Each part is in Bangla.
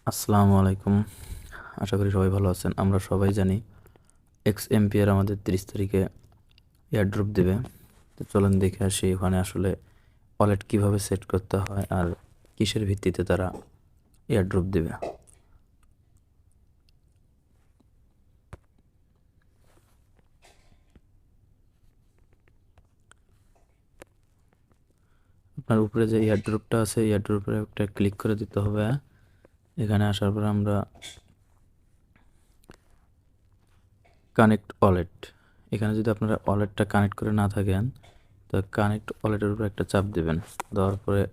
আসসালামু আলাইকুম। আশা করি সবাই ভালো আছেন। আমরা সবাই জানি এক্স এম্পিয়ার আমাদের 30 তারিখে এয়ারড্রপ দেবে। তো চলুন দেখে আসি ওখানে আসলে ওয়ালেট কিভাবে সেট করতে হয় আর কিসের ভিত্তিতে তারা এয়ারড্রপ দেবে। আপনার উপরে যে এয়ারড্রপটা আছে এয়ারড্রপের একটা ক্লিক করে দিতে হবে। এখানে আসার পর আমরা কানেক্ট ওয়ালেট, এখানে যদি আপনারা ওয়ালেটটা কানেক্ট করে না থাকেন তো কানেক্ট ওয়ালেটের উপরে একটা চাপ দেবেন। দেওয়ার পরে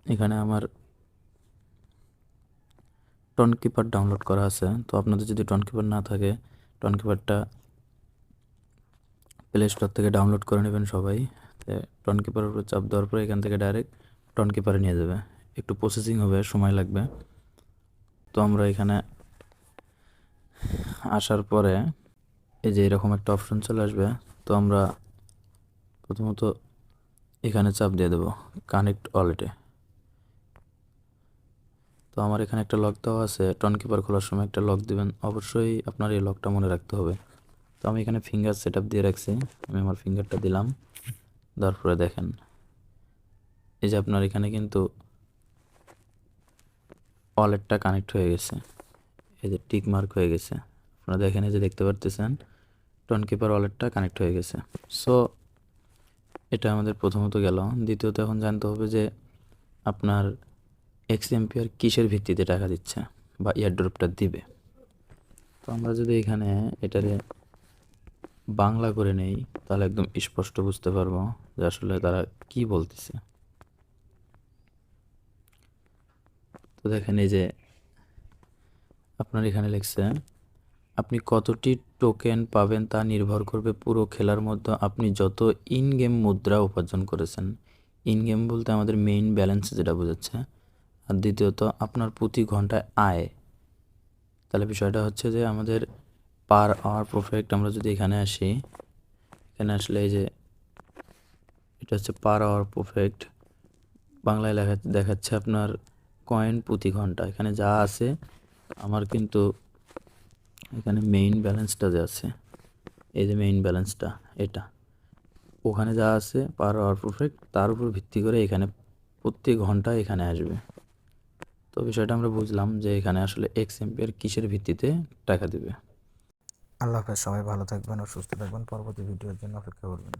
এখানে আমার টনকিপার ডাউনলোড করা আছে। তো আপনাদের যদি টনকিপার না থাকে টনকিপারটা প্লে স্টোর থেকে ডাউনলোড করে নেবেন সবাই। টনকিপারের উপর চাপ দেওয়ার পরে এখান থেকে ডাইরেক্ট টনকিপারে নিয়ে যাবে। একটু প্রসেসিং হবে, সময় লাগবে। তো আমরা এখানে আসার পরে এই যে এরকম একটা অপশন চলে আসবে। তো আমরা প্রথমত এখানে চাপ দিয়ে দেবো কানেক্ট ওয়ালেটে। তো আমার এখানে একটা লক দেওয়া আছে, টনকিপার খোলার সময় একটা লক দিবেন, অবশ্যই আপনার এই লকটা মনে রাখতে হবে। তো আমি এখানে ফিঙ্গার সেট আপ দিয়ে রাখছি, আমি আমার ফিঙ্গারটা দিলাম। তারপরে দেখেন এই যে আপনার এখানে কিন্তু ওয়ালেটটা কানেক্ট হয়ে গেছে, এই যে টিক মার্ক হয়ে গেছে। আপনারা দেখেন এই যে দেখতে পারতেছেন টনকিপার ওয়ালেটটা কানেক্ট হয়ে গেছে। সো এটা আমাদের প্রথমত গেল। দ্বিতীয়ত এখন জানতে হবে যে আপনার এক্স এম্পিয়ার কিসের ভিত্তিতে টাকা দিচ্ছে বা এয়ারড্রপটা দিবে। তো আমরা যদি এখানে এটারে বাংলা করে নেই তাহলে একদম স্পষ্ট বুঝতে পারবো যে আসলে তারা কি বলতেছে। তো দেখেন এই যে আপনার এখানে লিখছে আপনি কতটি টোকেন পাবেন তা নির্ভর করবে পুরো খেলার মধ্যে আপনি যত ইন গেম মুদ্রা উপার্জন করেছেন। ইন গেম বলতে আমাদের মেইন ব্যালেন্স যেটা বোঝাচ্ছে। আর দ্বিতীয়ত আপনার প্রতি ঘন্টায় আয়। তাহলে বিষয়টা হচ্ছে যে আমাদের পার আওয়ার প্রফিট। আমরা যদি এখানে আসি, এখানে আসলে এই যে এটা হচ্ছে পার আওয়ার প্রফিট, বাংলায় দেখাচ্ছে আপনার কয়েন প্রতি ঘন্টা। এখানে যা আছে আমার কিন্তু এখানে মেইন ব্যালেন্সটা যে আছে, এই যে মেইন ব্যালেন্সটা এটা, ওখানে যা আছে পার আওয়ার প্রফিট তার উপর ভিত্তি করে এখানে প্রতি ঘন্টা এখানে আসবে। তো বিষয়টা আমরা বুঝলাম যে এখানে আসলে এক্স এম্পিয়ার কিসের ভিত্তিতে টাকা দিবে। আল্লাহ হাফেজ। সবাই ভালো থাকবেন ও সুস্থ থাকবেন। পরবর্তী ভিডিওর জন্য অপেক্ষা করবেন।